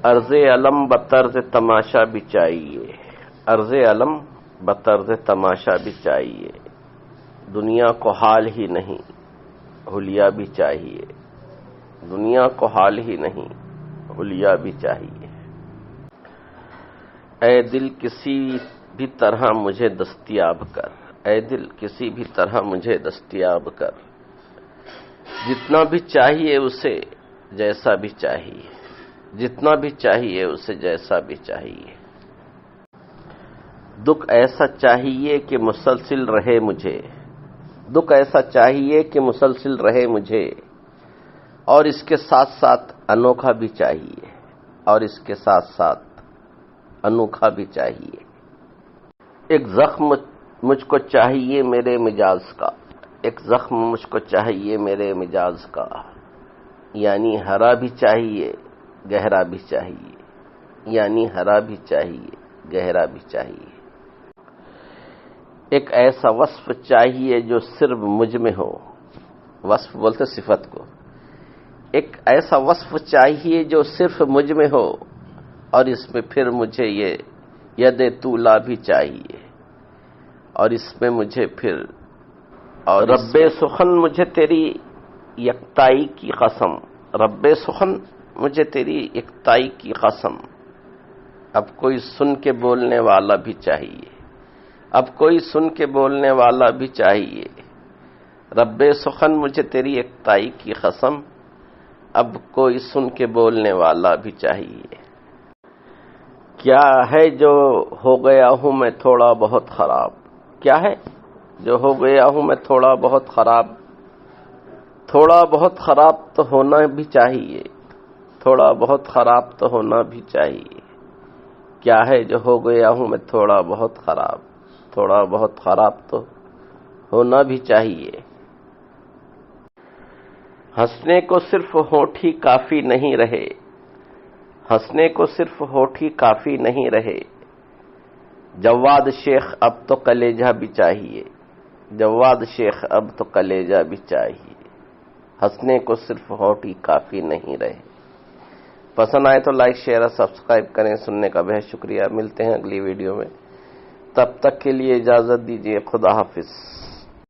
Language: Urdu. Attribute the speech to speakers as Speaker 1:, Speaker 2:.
Speaker 1: عرض علم بطرز تماشا بھی چاہیے، عرض علم بطرز تماشا بھی چاہیے، دنیا کو حال ہی نہیں حلیہ بھی چاہیے، دنیا کو حال ہی نہیں حلیہ بھی چاہیے۔ اے دل کسی بھی طرح مجھے دستیاب کر، اے دل کسی بھی طرح مجھے دستیاب کر، جتنا بھی چاہیے اسے جیسا بھی چاہیے، جتنا بھی چاہیے اسے جیسا بھی چاہیے۔ دکھ ایسا چاہیے کہ مسلسل رہے مجھے، دکھ ایسا چاہیے کہ مسلسل رہے مجھے، اور اس کے ساتھ ساتھ انوکھا بھی چاہیے، اور اس کے ساتھ ساتھ انوکھا بھی چاہیے۔ ایک زخم مجھ کو چاہیے میرے مجاز کا، ایک زخم مجھ کو چاہیے میرے مجاز کا، یعنی ہرا بھی چاہیے گہرا بھی چاہیے، یعنی ہرا بھی چاہیے گہرا بھی چاہیے۔ ایک ایسا وصف چاہیے جو صرف مجھ میں ہو، وصف بولتے صفت کو، ایک ایسا وصف چاہیے جو صرف مجھ میں ہو، اور اس میں پھر مجھے یہ ید طولا بھی چاہیے، اور اس میں مجھے پھر اور رب سخن مجھے تیری یکتائی کی قسم، رب سخن مجھے تیری یکتائی کی قسم، اب کوئی سن کے بولنے والا بھی چاہیے، اب کوئی سن کے بولنے والا بھی چاہیے، رب سخن مجھے تیری یکتائی کی قسم، اب کوئی سن کے بولنے والا بھی چاہیے۔ کیا ہے جو ہو گیا ہوں میں تھوڑا بہت خراب، کیا ہے جو ہو گیا ہوں میں تھوڑا بہت خراب، تھوڑا بہت خراب تو ہونا بھی چاہیے، تھوڑا بہت خراب تو ہونا بھی چاہیے۔ کیا ہے جو ہو گیا ہوں میں تھوڑا بہت خراب، تھوڑا بہت خراب تو ہونا بھی چاہیے۔ ہنسنے کو صرف ہونٹ ہی کافی نہیں رہے، ہنسنے کو صرف ہونٹ ہی کافی نہیں رہے، جواد شیخ اب تو کلیجہ بھی چاہیے، جواد شیخ اب تو کلیجہ بھی چاہیے، ہنسنے کو صرف ہونٹ ہی کافی نہیں رہے۔ پسند آئے تو لائک شیئر اور سبسکرائب کریں، سننے کا بہت شکریہ۔ ملتے ہیں اگلی ویڈیو میں، تب تک کے لیے اجازت دیجیے، خدا حافظ۔